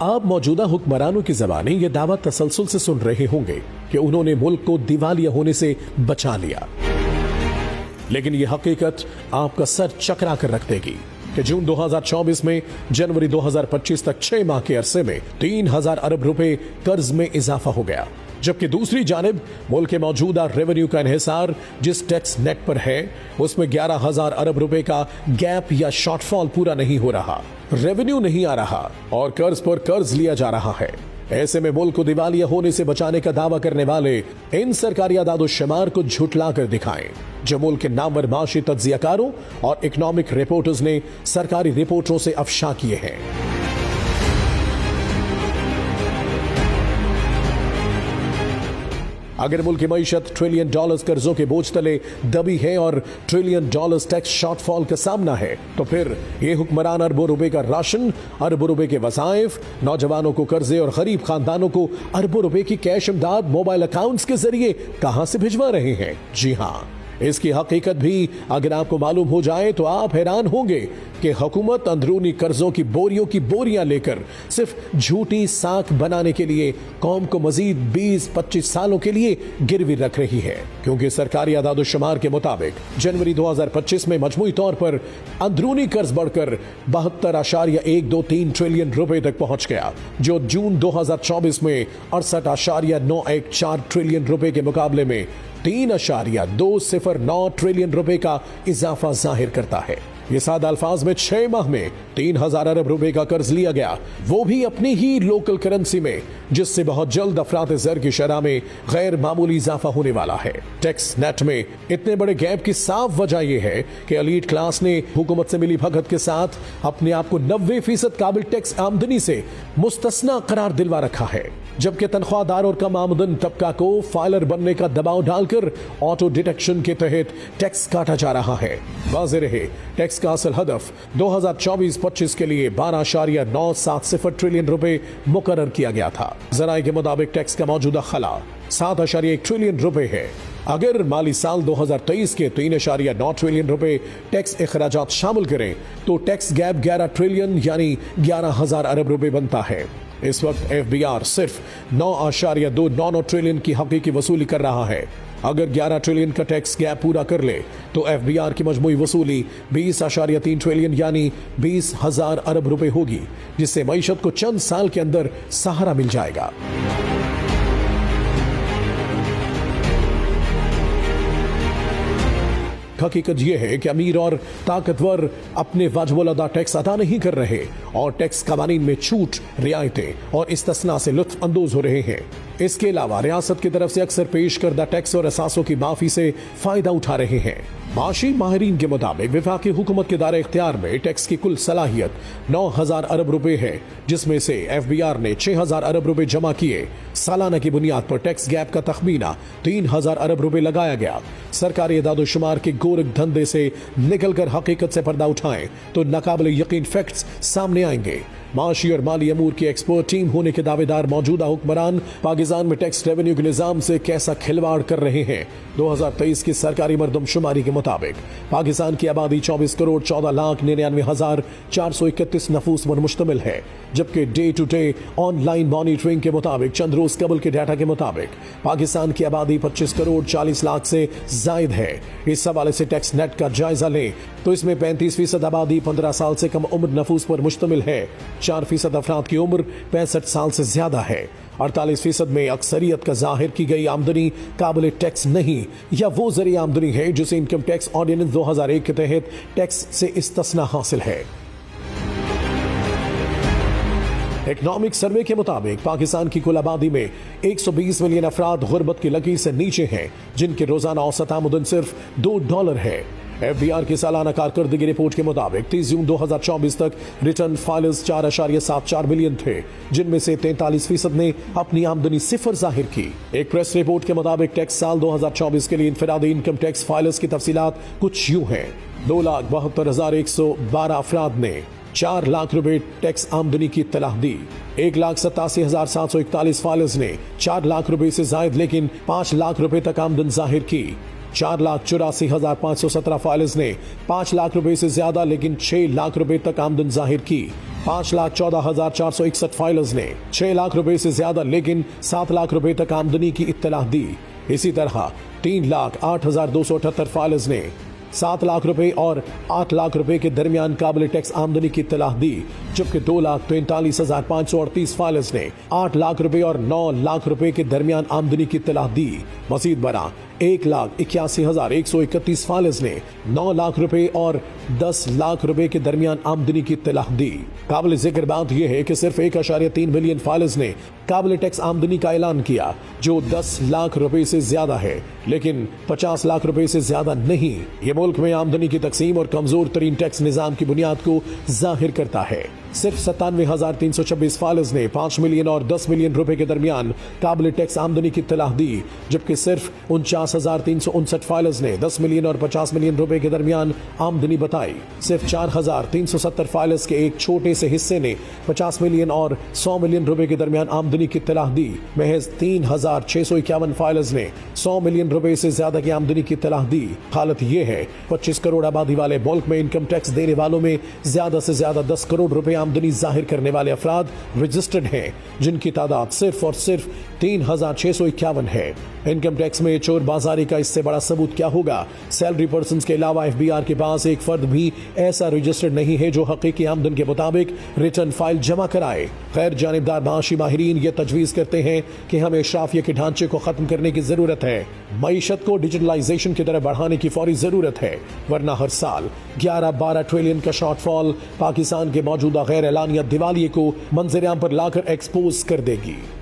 आप मौजूदा हुक्मरानों की ज़बानी ये दावा तसलसल से सुन रहे होंगे कि उन्होंने मुल्क को दिवालिया होने से बचा लिया, लेकिन ये हकीकत आपका सर चकरा कर रख देगी कि जून 2024 में जनवरी 2025 तक 6 माह के अरसे में 3000 अरब रुपए कर्ज में इजाफा हो गया, जबकि दूसरी जानिब मुल्क के मौजूदा रेवेन्यू का इन्हिसार जिस टैक्स नेट पर है उसमें 11,000 अरब रुपए का गैप या शॉर्टफॉल पूरा नहीं हो रहा, रेवेन्यू नहीं आ रहा और कर्ज पर कर्ज लिया जा रहा है। ऐसे में मुल्क को दिवालिया होने से बचाने का दावा करने वाले इन सरकारी आदाद-ओ-शुमार को झुठला कर दिखाएं जो मुल्क के नामवर माशी तज्जियाकारों और इकोनॉमिक रिपोर्टर्स ने सरकारी रिपोर्टों से अफशा किए हैं। अगर मुल्क की मईशत ट्रिलियन डॉलर्स कर्जों के बोझ तले दबी है और ट्रिलियन डॉलर्स टैक्स शॉर्टफॉल का सामना है, तो फिर ये हुक्मरान अरबों रुपए का राशन, अरबों रुपए के वसाइफ, नौजवानों को कर्जे और गरीब खानदानों को अरबों रुपए की कैश इमदाद मोबाइल अकाउंट्स के जरिए कहां से भिजवा रहे हैं। जी हां, इसकी हकीकत भी अगर आपको मालूम हो जाए तो आप हैरान होंगे कि हुकूमत अंदरूनी कर्जों की बोरियां लेकर सिर्फ झूठी साख बनाने के लिए कौम को मजीद 20-25 सालों के लिए गिरवी रख रही है, क्योंकि सरकारी आदाद-ओ-शुमार के मुताबिक जनवरी 2025 में मजमूई तौर पर अंदरूनी कर्ज बढ़कर 72.123 ट्रिलियन रुपए तक पहुंच गया, जो जून 2024 में 68.914 ट्रिलियन रुपए के मुकाबले में 3.209 ट्रिलियन रुपए का इजाफा जाहिर करता है। ये सादा अल्फाज में 6 माह में 3000 अरब रुपए का कर्ज लिया गया, वो भी अपनी ही लोकल करेंसी में, जिससे बहुत जल्द अफरात ज़र की शरह में गैर मामूली इजाफा होने वाला है। टैक्स नेट में इतने बड़े गैप की साफ वजह यह है कि एलीट क्लास ने हुकूमत से मिली भगत के साथ अपने आप को 90% काबिल टैक्स आमदनी से मुस्तस्ना करार दिलवा रखा है, जबकि तनख्वाहदार और कम आमदन तबका को फाइलर बनने का दबाव डालकर ऑटो डिटेक्शन के तहत टैक्स काटा जा रहा है। वाज़ेह रहे, टैक्स का असल हदफ 2024-25 के लिए 12.970 ट्रिलियन रुपए मुकर्रर किया गया था। ज़राए के मुताबिक टैक्स का मौजूदा खला 7.1 ट्रिलियन रुपए है। अगर माली साल 2023 के 3.9 ट्रिलियन रुपए टैक्स अखराजात शामिल करें तो टैक्स गैप 11 ट्रिलियन यानी 11,000 अरब रुपए बनता है। इस वक्त FBR सिर्फ 9.299 ट्रिलियन की हकीकी वसूली कर रहा है। अगर 11 ट्रिलियन का टैक्स गैप पूरा कर ले तो FBR की मजमूई वसूली 20.3 ट्रिलियन यानी 20,000 अरब रुपए होगी, जिससे मईशत को चंद साल के अंदर सहारा मिल जाएगा। हकीकत यह है कि अमीर और ताकतवर अपने वाजिबुल अदा टैक्स अदा नहीं कर रहे और टैक्स कवानीन में छूट, रियायतें और इस्तिस्ना से लुत्फ अंदोज हो रहे हैं। इसके अलावा रियासत की तरफ से अक्सर पेश करदा टैक्स और असासों की माफी से फायदा उठा रहे हैं। माशी माहिरीन के मुताबिक वफाकी हुकूमत के दायरे इख्तियार में टैक्स की कुल सलाहियत 9,000 अरब रुपए है, जिसमें से FBR ने 6,000 अरब रुपए जमा किए। सालाना की बुनियाद पर टैक्स गैप का तखमीना 3,000 अरब रुपए लगाया गया। सरकारी आदाद-ओ-शुमार के गोरख धंधे से निकलकर हकीकत से पर्दा उठाएं तो नाकाबिल यकीन फैक्ट्स सामने आएंगे। माशी और माली अमूर की एक्सपर्ट टीम होने के दावेदार मौजूदा हुक्मरान पाकिस्तान में टैक्स रेवेन्यू के निजाम से कैसा खिलवाड़ कर रहे हैं। 2023 की सरकारी मरदमशुमारी के मुताबिक पाकिस्तान की आबादी 24 करोड़ 14,99,431 नफूस पर मुश्तमिल है, जबकि day to day online monitoring के मुताबिक चंद रोज कबल के डाटा के मुताबिक पाकिस्तान की आबादी 25 करोड़ 40 लाख से जायद है। इस हवाले से टैक्स नेट का जायजा लें तो इसमें 35% आबादी 15 साल से कम उम्र नफूस पर मुश्तमिल है, 4% अफराद की उम्र 65 साल से ज्यादा है, 48% में अक्सरियत का जाहिर की गई आमदनी काबिल टैक्स नहीं या वो जरिए आमदनी है जिसे इनकम टैक्स ऑर्डिनेंस 2001 के तहत टैक्स से इस्तिस्ना हासिल है। इकोनॉमिक सर्वे के मुताबिक पाकिस्तान की कुल आबादी में 120 मिलियन अफराद गुर्बत की लकीर से नीचे हैं, जिनकी रोजाना औसत आमदन सिर्फ $2 है। FBR की सालाना कारकर्दगी रिपोर्ट के मुताबिक 30 जून 2024 तक रिटर्न फाइलर्स 4.74 मिलियन थे, जिनमें से 43% ने अपनी आमदनी सिफर जाहिर की। एक प्रेस रिपोर्ट के मुताबिक टैक्स साल 2024 के लिए इनफरादी इनकम टैक्स फाइलर्स की तफसीलात कुछ यूं हैं। 2,72,112 अफराद ने 4 लाख रुपए टैक्स आमदनी की तलाह दी। 1,87,741 फाइलर्स ने 4 लाख रुपए से जायद लेकिन 5 लाख रुपए तक आमदन जाहिर की। 4,84,517 फाइलर्स ने 5 लाख रुपए से ज्यादा लेकिन 6 लाख रुपए तक आमदन जाहिर की। 5,14,461 फाइलर्स ने 6 लाख रुपए से ज्यादा लेकिन 7 लाख रुपए तक आमदनी की इत्तला दी। इसी तरह 3,08,278 फाइलर्स ने 7 लाख रुपए और 8 लाख रुपए के दरमियान काबिल टैक्स आमदनी की इत्तलाह दी, जबकि 2,43,538 फाइलर्स ने 8 लाख रुपए और 9 लाख रुपए के दरमियान आमदनी की इत्तलाह दी। मजीद बरा 1,81,131 फाइलर्स ने 9 लाख रुपए और 10 लाख रुपए के दरमियान आमदनी की इत्तलाह दी। काबिल जिक्र बात यह है कि सिर्फ 1.3 मिलियन फाइलर्स ने काबिल टैक्स आमदनी का ऐलान किया, जो 10 लाख रुपए से ज्यादा है, लेकिन 50 लाख रुपए से ज्यादा नहीं। ये मुल्क में आमदनी की तकसीम और कमजोर तरीन टैक्स निजाम की बुनियाद को जाहिर करता है। सिर्फ 97,326 फाइलर्स ने 5 मिलियन और 10 मिलियन रुपए के दरमियान काबिल टैक्स आमदनी की इत्तलाह दी, जबकि सिर्फ 49,359 फाइलर्स ने 10 मिलियन और 50 मिलियन रुपए के दरमियान आमदनी बताई। सिर्फ 4,370 फाइलर्स के एक छोटे से हिस्से ने 50 मिलियन और 100 मिलियन रुपए के दरमियान आमदनी की इत्तलाह दी। महज 3,651 फाइलर्स ने 100 मिलियन रुपए से ज्यादा की आमदनी की इत्तलाह दी। हालत यह है 25 करोड़ आबादी वाले मुल्क में इनकम टैक्स देने वालों में ज्यादा से ज्यादा 10 करोड़ रुपए आमदनी जाहिर करने वाले अफराद रजिस्टर्ड हैं, जिनकी तादाद सिर्फ और सिर्फ 3,651 है। इनकम टैक्स में चोर बाजारी का इससे बड़ा सबूत क्या होगा? सैलरी पर्सन के अलावा FBR के पास एक फर्द भी ऐसा रजिस्टर्ड नहीं है जो हकीकी आमदन के मुताबिक रिटर्न फाइल जमा कराए। गैर जानिबदार माशी माहिरीन ये तजवीज़ करते हैं कि हमें इशराफिया के ढांचे को खत्म करने की जरूरत है। मईशत को डिजिटलाइजेशन की तरफ बढ़ाने की फौरी जरूरत है, वरना हर साल 11-12 ट्रिलियन का शॉर्टफॉल पाकिस्तान के मौजूदा गैर एलानिया दिवालिये को मंजर आम पर लाकर एक्सपोज कर देगी।